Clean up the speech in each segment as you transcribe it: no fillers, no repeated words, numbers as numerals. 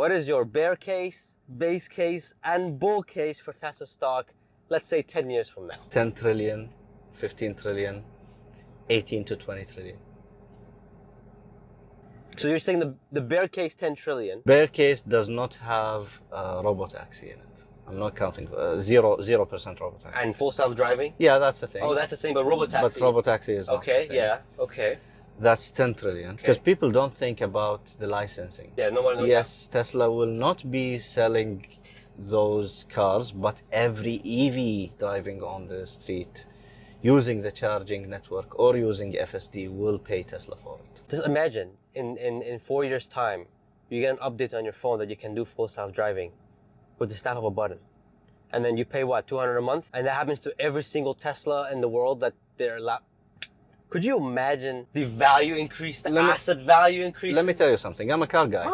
What is your bear case, base case, and bull case for Tesla stock, let's say 10 years from now? 10 trillion, 15 trillion, 18 to 20 trillion. So you're saying the bear case 10 trillion. Bear case does not have robotaxi in it. I'm not counting 0% robotaxi. And full self-driving? Yeah, that's the thing. Oh, that's the thing, but robotaxi. But robotaxi is not okay, the thing. yeah, okay. That's 10 trillion. Because people don't think about the licensing. Yeah, no one knows. Yes, Tesla will not be selling those cars, but every EV driving on the street using the charging network or using FSD will pay Tesla for it. Just imagine, in 4 years' time, you get an update on your phone that you can do full self-driving with the snap of a button. And then you pay, what, $200 a month? And that happens to every single Tesla in the world that they're allowed. Could you imagine the value increase, the asset value increase? Let me tell you something. I'm a car guy.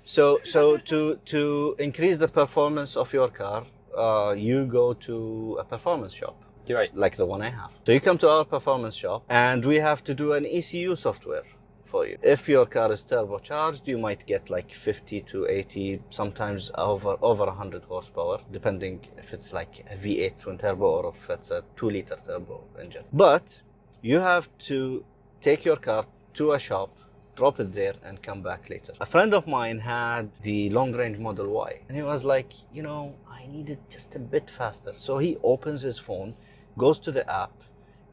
So to increase the performance of your car, you go to a performance shop. You're right. Like the one I have. So you come to our performance shop and we have to do an ECU software for you. If your car is turbocharged, you might get like 50 to 80, sometimes over 100 horsepower, depending if it's like a V8 twin turbo or if it's a 2-liter turbo engine. But you have to take your car to a shop, drop it there, and come back later. A friend of mine had the long-range Model Y, and he was like, you know, I need it just a bit faster. So he opens his phone, goes to the app,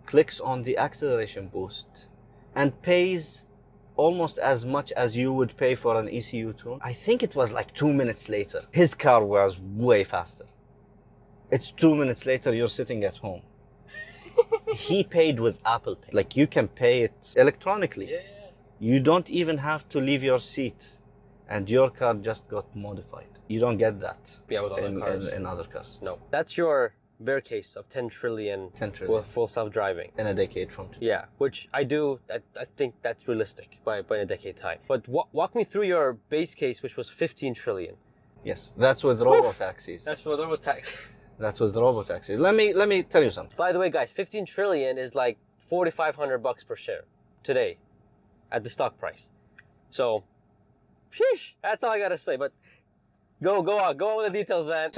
clicks on the acceleration boost, and pays almost as much as you would pay for an ECU tune. I think it was like 2 minutes later. His car was way faster. It's 2 minutes later, you're sitting at home. He paid with Apple Pay. Like, you can pay it electronically. Yeah. You don't even have to leave your seat, and your car just got modified. You don't get that with other cars. In other cars. No. That's your bear case of 10 trillion, 10 trillion. with full self-driving. In a decade from today. Yeah, which I think that's realistic by a decade time. But walk me through your base case, which was 15 trillion. Yes, that's with robotaxis. That's for the robotaxi. That's with robotaxis. Let me tell you something. By the way, guys, 15 trillion is like $4,500 per share today at the stock price. So, sheesh, that's all I gotta say. But go on with the details, man.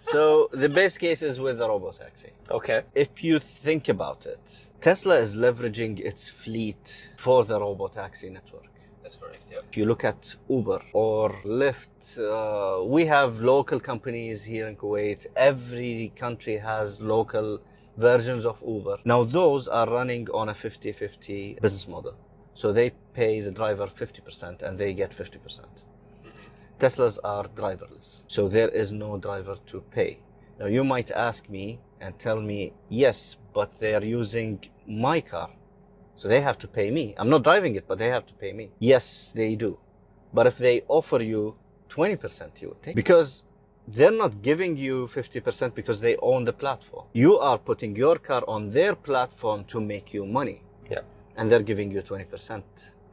So the base case is with the robotaxi. Okay. If you think about it, Tesla is leveraging its fleet for the robotaxi network. That's correct, yeah. If you look at Uber or Lyft, we have local companies here in Kuwait. Every country has local versions of Uber. Now those are running on a 50-50 business model. So they pay the driver 50% and they get 50%. Teslas are driverless, so there is no driver to pay. Now you might ask me and tell me, yes, but they are using my car, so they have to pay me. I'm not driving it, but they have to pay me. Yes, they do. But if they offer you 20%, you would take, because they're not giving you 50% because they own the platform. You are putting your car on their platform to make you money. Yeah. And they're giving you 20%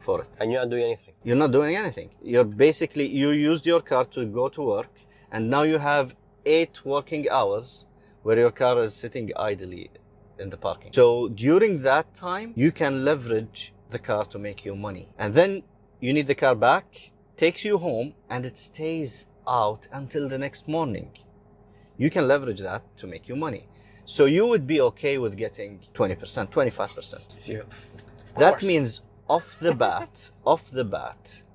for it. And you're not doing anything. You're not doing anything. You're basically, you used your car to go to work, and now you have 8 working hours where your car is sitting idly in the parking. So during that time, you can leverage the car to make you money. And then you need the car back, takes you home, and it stays out until the next morning. You can leverage that to make you money. So you would be okay with getting 20%, 25%. Yeah. That means off the bat,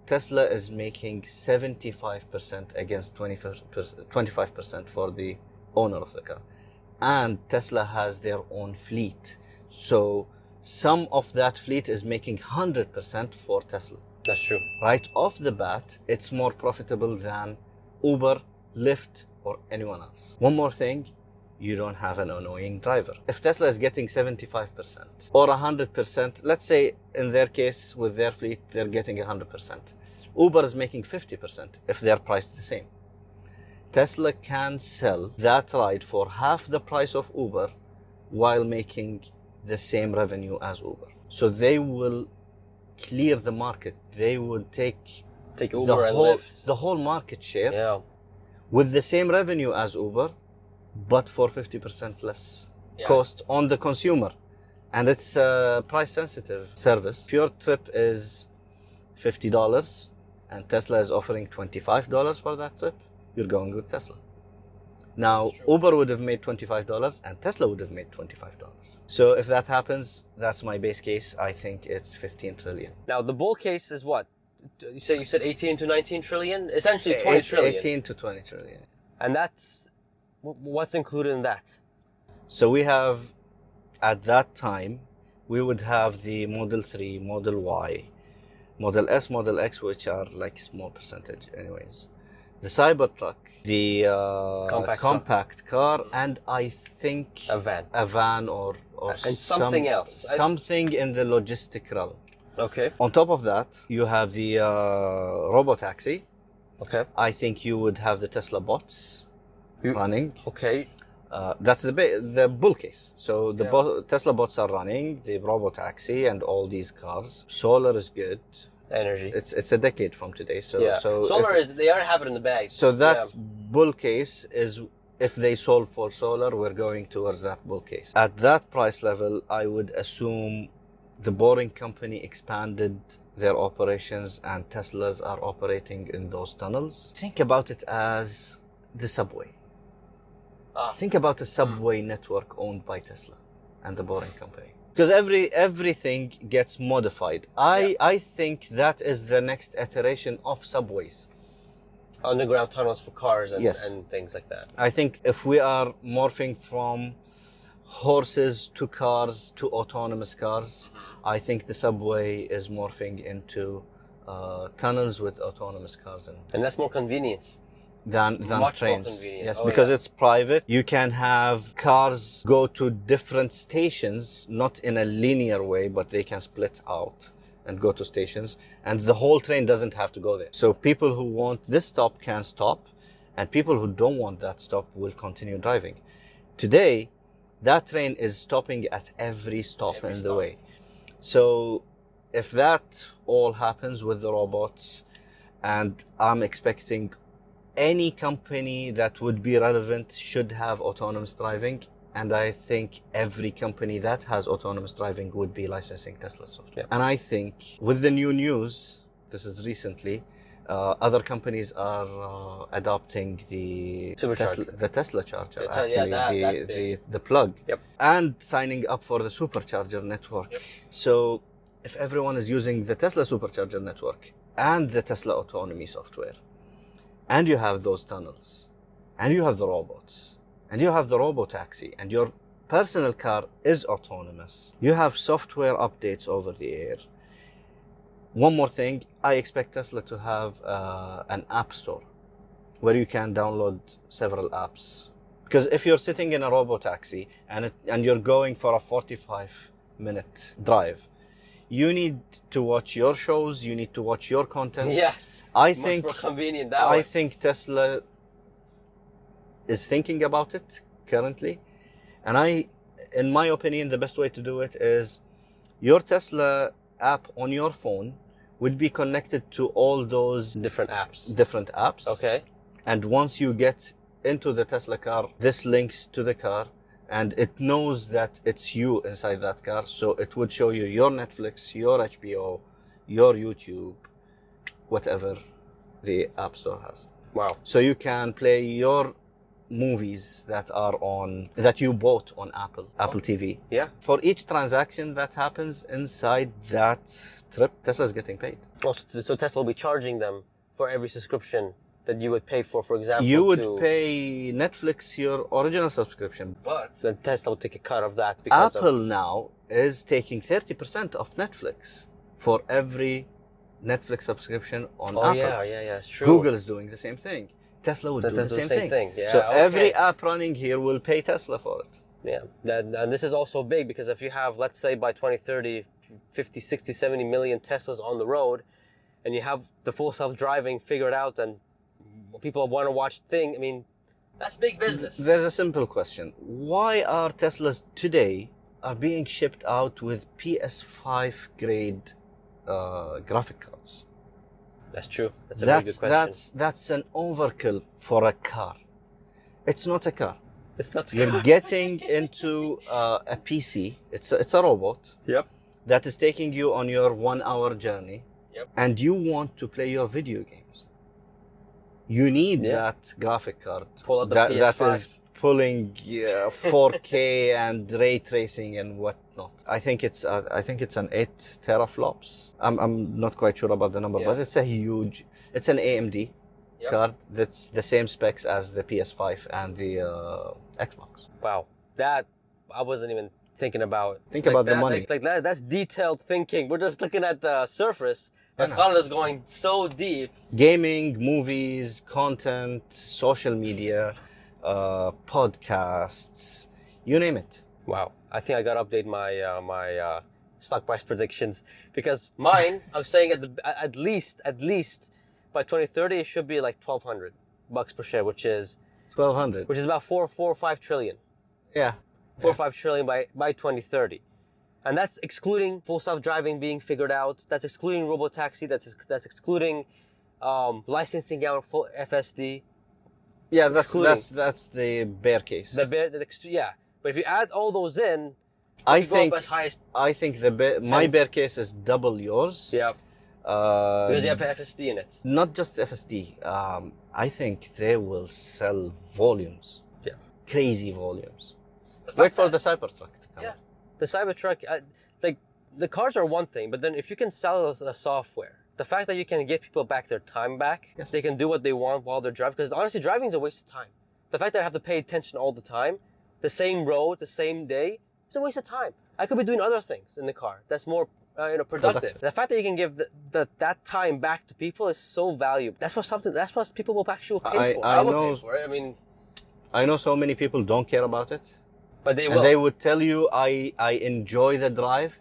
Tesla is making 75% against 25% for the owner of the car. And Tesla has their own fleet. So some of that fleet is making 100% for Tesla. That's true. Right off the bat, it's more profitable than Uber, Lyft, or anyone else. One more thing, you don't have an annoying driver. If Tesla is getting 75% or 100%, let's say in their case with their fleet, they're getting 100%. Uber is making 50% if they're priced the same. Tesla can sell that ride for half the price of Uber while making the same revenue as Uber. So they will clear the market. They would take Uber and Lyft. The whole market share with the same revenue as Uber, but for 50% less cost on the consumer. And it's a price sensitive service. If your trip is $50, and Tesla is offering $25 for that trip, you're going with Tesla. Now, Uber would have made $25 and Tesla would have made $25. So if that happens, that's my base case. I think it's 15 trillion. Now, the bull case is what? You said 18 to 19 trillion? Essentially 20 trillion. 18 to 20 trillion. And that's, what's included in that? So we have, at that time, we would have the Model 3, Model Y, Model S, Model X, which are like small percentage anyways. The Cybertruck, the compact car, and I think a van or and something else. Something in the logistic realm. Okay. On top of that, you have the robotaxi. Okay. I think you would have the Tesla bots running. Okay. That's the bull case. So the Tesla bots are running, the robotaxi and all these cars. Solar is good. Energy. It's a decade from today. So solar they already have it in the bag. So that bull case is, if they solve for solar, we're going towards that bull case. At that price level, I would assume the Boring Company expanded their operations and Teslas are operating in those tunnels. Think about it as the subway. Think about a subway network owned by Tesla and the Boring Company. Because everything gets modified. I think that is the next iteration of subways. Underground tunnels for cars and things like that. I think if we are morphing from horses to cars to autonomous cars, I think the subway is morphing into tunnels with autonomous cars and that's more convenient than much trains. More convenient. Yes, because it's private. You can have cars go to different stations, not in a linear way, but they can split out and go to stations, and the whole train doesn't have to go there. So people who want this stop can stop, and people who don't want that stop will continue driving. Today, that train is stopping at every stop in the way. So if that all happens with the robots, and I'm expecting any company that would be relevant should have autonomous driving, and I think every company that has autonomous driving would be licensing Tesla software. And I think with the new news, this is recently, other companies are adopting the Tesla charger, the plug, and signing up for the supercharger network. So if everyone is using the Tesla supercharger network and the Tesla autonomy software, and you have those tunnels, and you have the robots, and you have the robotaxi, and your personal car is autonomous, you have software updates over the air. One more thing, I expect Tesla to have an app store where you can download several apps. Because if you're sitting in a robotaxi and you're going for a 45-minute drive, you need to watch your shows, you need to watch your content. Yeah. I Much think more convenient that way. I think Tesla is thinking about it currently, and in my opinion, the best way to do it is your Tesla app on your phone would be connected to all those different apps. Okay. And once you get into the Tesla car, this links to the car, and it knows that it's you inside that car, so it would show you your Netflix, your HBO, your YouTube, whatever the App Store has. Wow. So you can play your movies that you bought on Apple TV. Yeah. For each transaction that happens inside that trip, Tesla is getting paid. Oh, so Tesla will be charging them for every subscription that you would pay for example. You would pay Netflix your original subscription, but then Tesla will take a cut of that. Because Apple now is taking 30% of Netflix for every Netflix subscription on Apple. Yeah, it's true. Google is doing the same thing. Tesla would do the same thing. Yeah, so every app running here will pay Tesla for it. Yeah, and this is also big because if you have, let's say by 2030, 50, 60, 70 million Teslas on the road, and you have the full self-driving figured out and people want to watch the thing, I mean, that's big business. There's a simple question. Why are Teslas today are being shipped out with PS5 grade graphic cards? That's true. That's a very good question. That's an overkill for a car. It's not a car. It's not. You're getting into a PC. It's a robot. Yep. That is taking you on your 1 hour journey. and you want to play your video games. You need Yeah. that graphic card Pull out the that PS5. is pulling 4K and ray tracing and whatnot. I think it's an 8 teraflops. I'm not quite sure about the number, but it's an AMD card that's the same specs as the PS5 and the Xbox. Wow, that I wasn't even thinking about. Think about the money. Like that. That's detailed thinking. We're just looking at the surface. And know. Khalid is going so deep. Gaming, movies, content, social media, podcasts, you name it. Wow, I think I gotta update my stock price predictions, because mine, I'm saying at least by 2030 it should be like $1,200 per share, which is 1,200. which is about 4 or 5 trillion. Yeah. 4 or 5 trillion by 2030. And that's excluding full self-driving being figured out. That's excluding robotaxi. That's excluding licensing out full FSD. Yeah, that's the bear case. Yeah. But if you add all those in, I you go think up as high as I think my bear case is double yours. yeah, because you have FSD in it. Not just FSD. I think they will sell volumes. Yeah. Crazy volumes. Wait for the Cybertruck to come. Yeah. The Cybertruck, like the cars are one thing, but then if you can sell the software, the fact that you can give people back their time back, Yes. they can do what they want while they're driving. Because honestly, driving is a waste of time. The fact that I have to pay attention all the time, the same road, the same day, it's a waste of time. I could be doing other things in the car that's more productive. The fact that you can give that time back to people is so valuable. That's what people will actually pay for. I will pay for it. I mean, I know so many people don't care about it. but they will. And they would tell you, I enjoy the drive.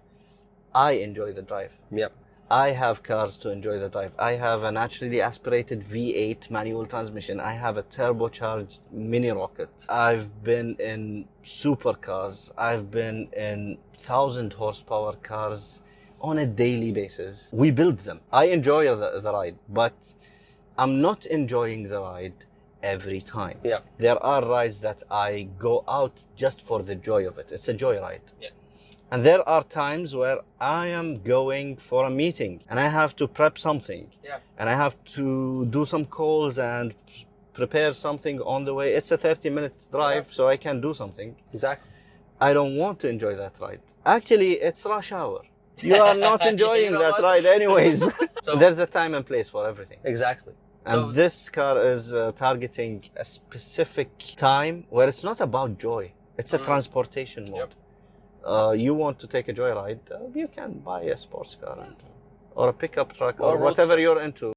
I enjoy the drive. Yep. I have cars to enjoy the drive. I have a naturally aspirated V8 manual transmission. I have a turbocharged mini rocket. I've been in supercars. I've been in 1,000 horsepower cars on a daily basis. We build them. I enjoy the ride, but I'm not enjoying the ride every time. Yeah. There are rides that I go out just for the joy of it. It's a joy ride. Yeah. And there are times where I am going for a meeting and I have to prep something. Yeah. And I have to do some calls and prepare something on the way. It's a 30-minute drive, so I can do something. Exactly. I don't want to enjoy that ride. Actually, it's rush hour. You are not enjoying that ride anyways. So, there's a time and place for everything. Exactly. And this car is targeting a specific time where it's not about joy. It's a transportation mode. You want to take a joyride, you can buy a sports car or a pickup truck or whatever you're into.